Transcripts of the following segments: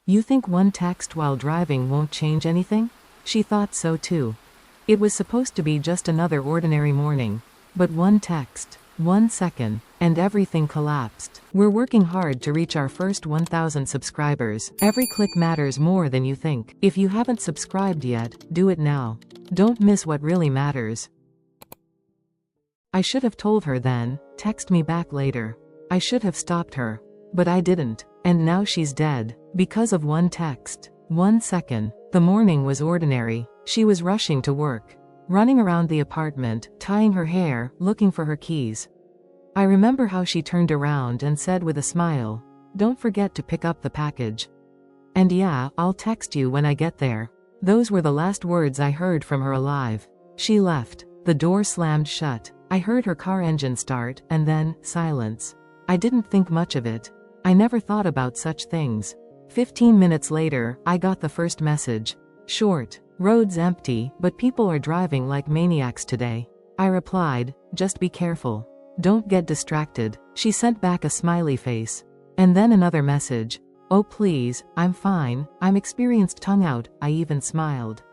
You think one text while driving won't change anything? She thought so too. It was supposed to be just another ordinary morning. But one text, 1 second, and everything collapsed. We're working hard to reach our first 1,000 subscribers. Every click matters more than you think. If you haven't subscribed yet, do it now. Don't miss what really matters. I should have told her then, text me back later. I should have stopped her. But I didn't. And now she's dead. Because of one text. 1 second. The morning was ordinary. She was rushing to work. Running around the apartment, tying her hair, looking for her keys. I remember how she turned around and said with a smile, "Don't forget to pick up the package." And yeah, I'll text you when I get there. Those were the last words I heard from her alive. She left. The door slammed shut. I heard her car engine start, and then, silence. I didn't think much of it. I never thought about such things. 15 minutes later, I got the first message. Short. Roads empty, but people are driving like maniacs today. I replied, "Just be careful. Don't get distracted." She sent back a smiley face. And then another message. "Oh please, I'm fine, I'm experienced." Tongue out, I even smiled.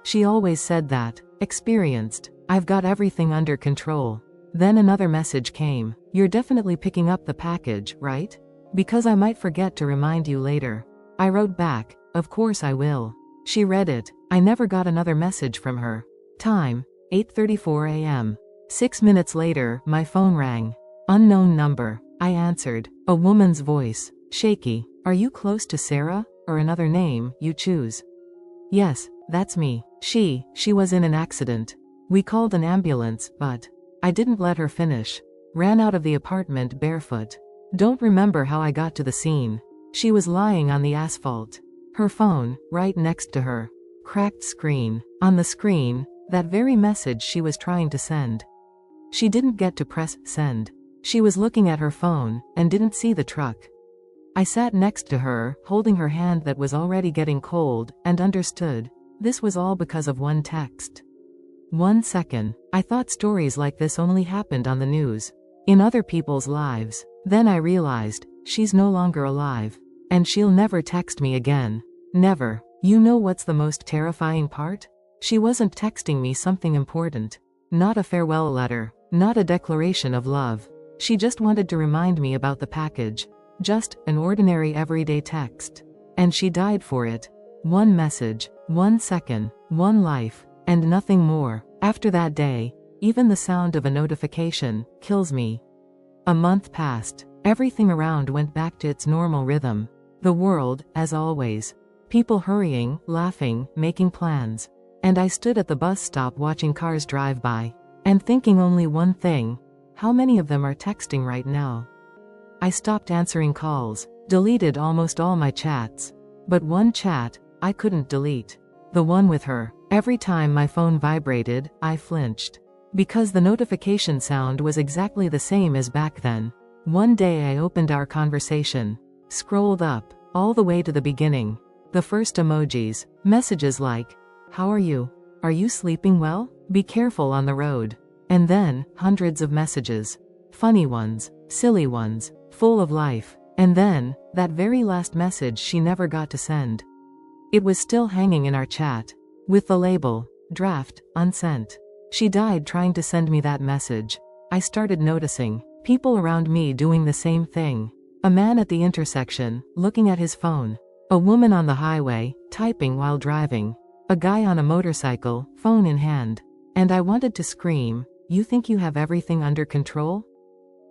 She always said that. Experienced. I've got everything under control. Then another message came. "You're definitely picking up the package, right? Because I might forget to remind you later." I wrote back, "Of course I will." She read it. I never got another message from her. Time, 8:34 a.m. 6 minutes later, my phone rang. Unknown number. I answered. A woman's voice. Shaky. "Are you close to Sarah? Or another name, you choose." "Yes, that's me." She was in an accident. We called an ambulance, but I didn't let her finish. Ran out of the apartment barefoot. Don't remember how I got to the scene. She was lying on the asphalt. Her phone, right next to her. Cracked screen. On the screen, that very message she was trying to send. She didn't get to press send. She was looking at her phone, and didn't see the truck. I sat next to her, holding her hand that was already getting cold, and understood. This was all because of one text. 1 second. I thought stories like this only happened on the news. In other people's lives. Then I realized, she's no longer alive. And she'll never text me again. Never. You know what's the most terrifying part? She wasn't texting me something important. Not a farewell letter. Not a declaration of love. She just wanted to remind me about the package. Just an ordinary everyday text. And she died for it. One message. 1 second. One life. And nothing more. After that day, even the sound of a notification kills me. A month passed. Everything around went back to its normal rhythm. The world, as always. People hurrying, laughing, making plans. And I stood at the bus stop watching cars drive by. And thinking only one thing. How many of them are texting right now? I stopped answering calls. Deleted almost all my chats. But one chat, I couldn't delete. The one with her. Every time my phone vibrated, I flinched. Because the notification sound was exactly the same as back then. One day I opened our conversation. Scrolled up, all the way to the beginning. The first emojis. Messages like, "How are you? Are you sleeping well? Be careful on the road." And then, hundreds of messages. Funny ones, silly ones, full of life. And then, that very last message she never got to send. It was still hanging in our chat. With the label, draft, unsent. She died trying to send me that message. I started noticing people around me doing the same thing. A man at the intersection, looking at his phone. A woman on the highway, typing while driving. A guy on a motorcycle, phone in hand. And I wanted to scream, "You think you have everything under control?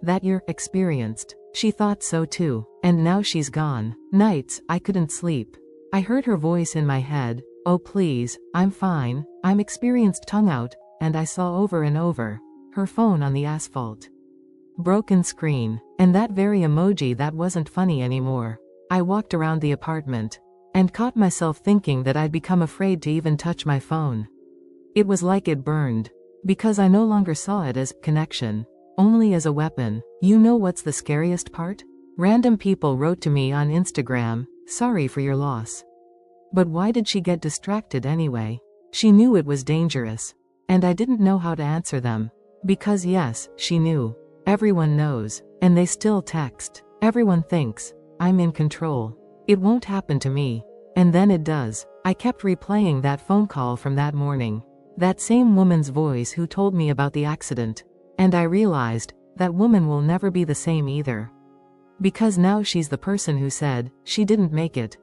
That you're experienced?" She thought so too. And now she's gone. Nights, I couldn't sleep. I heard her voice in my head, "Oh please, I'm fine, I'm experienced." Tongue out, and I saw over and over. Her phone on the asphalt. Broken screen. And that very emoji that wasn't funny anymore. I walked around the apartment. And caught myself thinking that I'd become afraid to even touch my phone. It was like it burned. Because I no longer saw it as connection. Only as a weapon. You know what's the scariest part? Random people wrote to me on Instagram, "Sorry for your loss." But why did she get distracted anyway? She knew it was dangerous. And I didn't know how to answer them. Because yes, she knew. Everyone knows. And they still text. Everyone thinks I'm in control. It won't happen to me. And then it does. I kept replaying that phone call from that morning. That same woman's voice who told me about the accident. And I realized, that woman will never be the same either. Because now she's the person who said, she didn't make it.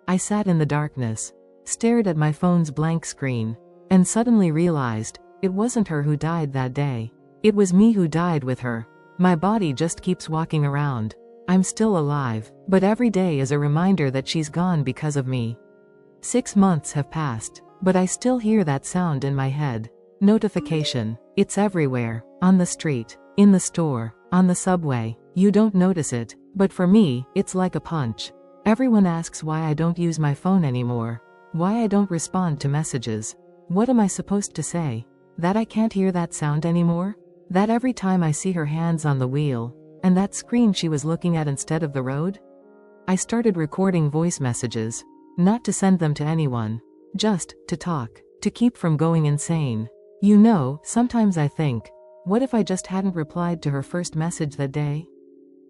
I sat in the darkness, stared at my phone's blank screen, and suddenly realized, it wasn't her who died that day. It was me who died with her. My body just keeps walking around. I'm still alive, but every day is a reminder that she's gone because of me. 6 months have passed, but I still hear that sound in my head. Notification. It's everywhere. On the street, in the store, on the subway. You don't notice it, but for me, it's like a punch. Everyone asks why I don't use my phone anymore. Why I don't respond to messages. What am I supposed to say? That I can't hear that sound anymore? That every time I see her hands on the wheel, and that screen she was looking at instead of the road? I started recording voice messages. Not to send them to anyone. Just to talk. To keep from going insane. You know, sometimes I think, what if I just hadn't replied to her first message that day?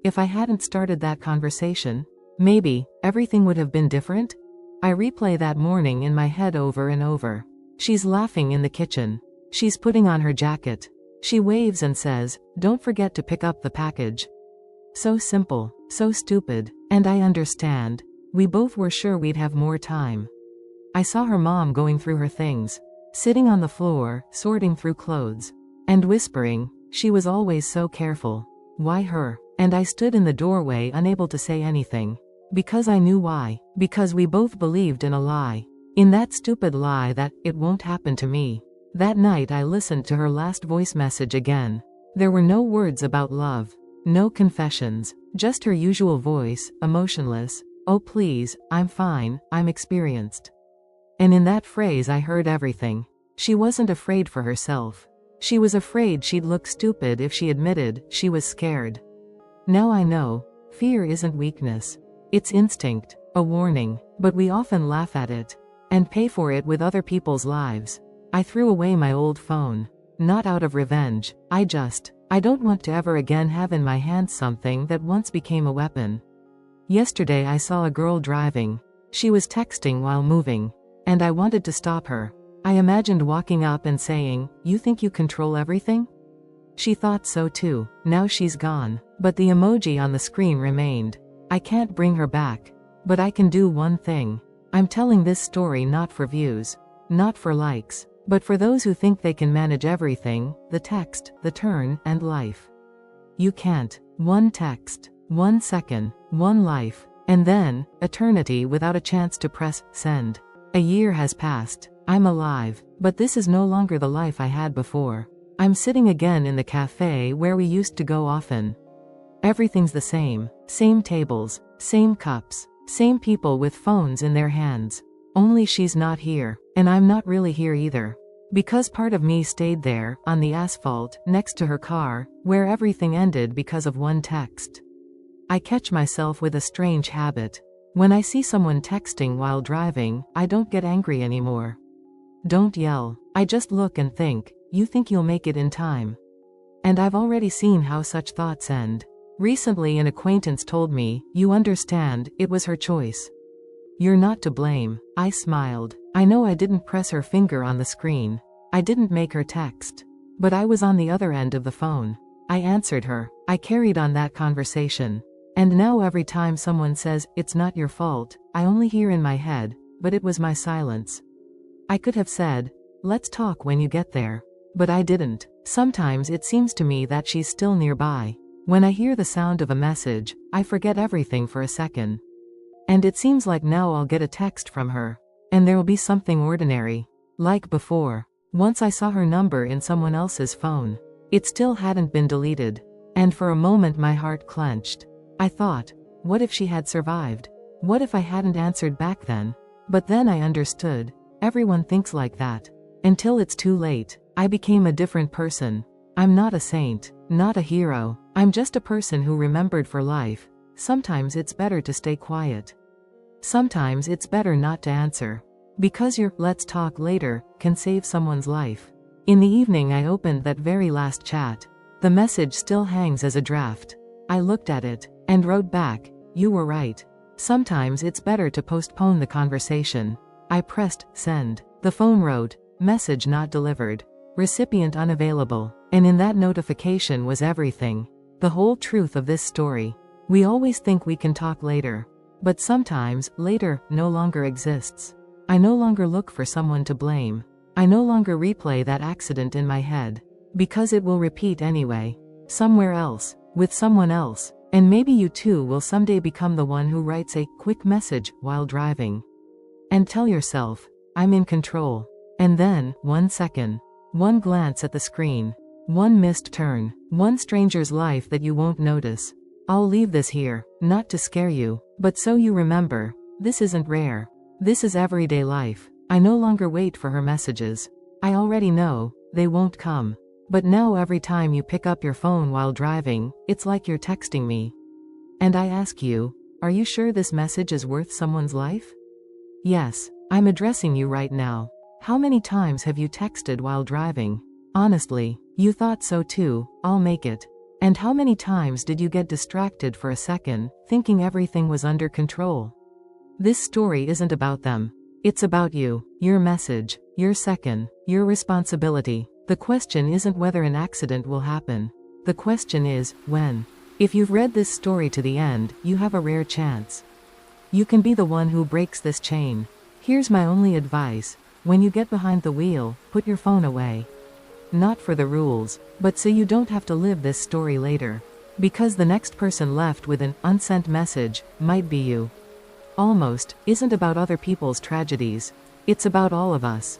If I hadn't started that conversation, maybe, everything would have been different? I replay that morning in my head over and over. She's laughing in the kitchen. She's putting on her jacket. She waves and says, "Don't forget to pick up the package." So simple, so stupid, and I understand. We both were sure we'd have more time. I saw her mom going through her things, sitting on the floor, sorting through clothes, and whispering, she was always so careful. Why her? And I stood in the doorway unable to say anything. Because I knew why. Because we both believed in a lie. In that stupid lie that, it won't happen to me. That night I listened to her last voice message again. There were no words about love. No confessions. Just her usual voice, emotionless. "Oh please, I'm fine, I'm experienced." And in that phrase I heard everything. She wasn't afraid for herself. She was afraid she'd look stupid if she admitted she was scared. Now I know, fear isn't weakness. It's instinct, a warning, but we often laugh at it. And pay for it with other people's lives. I threw away my old phone. Not out of revenge, I don't want to ever again have in my hands something that once became a weapon. Yesterday I saw a girl driving. She was texting while moving. And I wanted to stop her. I imagined walking up and saying, "You think you control everything?" She thought so too. Now she's gone. But the emoji on the screen remained. I can't bring her back. But I can do one thing. I'm telling this story not for views. Not for likes. But for those who think they can manage everything, the text, the turn, and life. You can't. One text. 1 second. One life. And then, eternity without a chance to press send. A year has passed. I'm alive. But this is no longer the life I had before. I'm sitting again in the cafe where we used to go often. Everything's the same. Same tables. Same cups. Same people with phones in their hands. Only she's not here. And I'm not really here either. Because part of me stayed there, on the asphalt, next to her car, where everything ended because of one text. I catch myself with a strange habit. When I see someone texting while driving, I don't get angry anymore. Don't yell. I just look and think, you think you'll make it in time. And I've already seen how such thoughts end. Recently an acquaintance told me, you understand, it was her choice. You're not to blame. I smiled. I know I didn't press her finger on the screen. I didn't make her text. But I was on the other end of the phone. I answered her. I carried on that conversation. And now every time someone says, it's not your fault, I only hear in my head, but it was my silence. I could have said, let's talk when you get there. But I didn't. Sometimes it seems to me that she's still nearby. When I hear the sound of a message, I forget everything for a second. And it seems like now I'll get a text from her. And there'll be something ordinary. Like before. Once I saw her number in someone else's phone. It still hadn't been deleted. And for a moment my heart clenched. I thought, what if she had survived? What if I hadn't answered back then? But then I understood. Everyone thinks like that. Until it's too late. I became a different person. I'm not a saint. Not a hero. I'm just a person who remembered for life. Sometimes it's better to stay quiet. Sometimes it's better not to answer. Because your "let's talk later" can save someone's life. In the evening I opened that very last chat. The message still hangs as a draft. I looked at it, and wrote back, you were right. Sometimes it's better to postpone the conversation. I pressed send. The phone wrote, message not delivered. Recipient unavailable. And in that notification was everything. The whole truth of this story. We always think we can talk later. But sometimes, later, no longer exists. I no longer look for someone to blame. I no longer replay that accident in my head. Because it will repeat anyway. Somewhere else. With someone else. And maybe you too will someday become the one who writes a quick message while driving. And tell yourself, I'm in control. And then, 1 second. One glance at the screen. One missed turn. One stranger's life that you won't notice. I'll leave this here, not to scare you, but so you remember, this isn't rare. This is everyday life. I no longer wait for her messages. I already know, they won't come. But now every time you pick up your phone while driving, it's like you're texting me. And I ask you, are you sure this message is worth someone's life? Yes, I'm addressing you right now. How many times have you texted while driving? Honestly, you thought so too, I'll make it. And how many times did you get distracted for a second, thinking everything was under control? This story isn't about them. It's about you, your message, your second, your responsibility. The question isn't whether an accident will happen. The question is, when? If you've read this story to the end, you have a rare chance. You can be the one who breaks this chain. Here's my only advice. When you get behind the wheel, put your phone away. Not for the rules, but so you don't have to live this story later. Because the next person left with an unsent message might be you. Almost isn't about other people's tragedies. It's about all of us.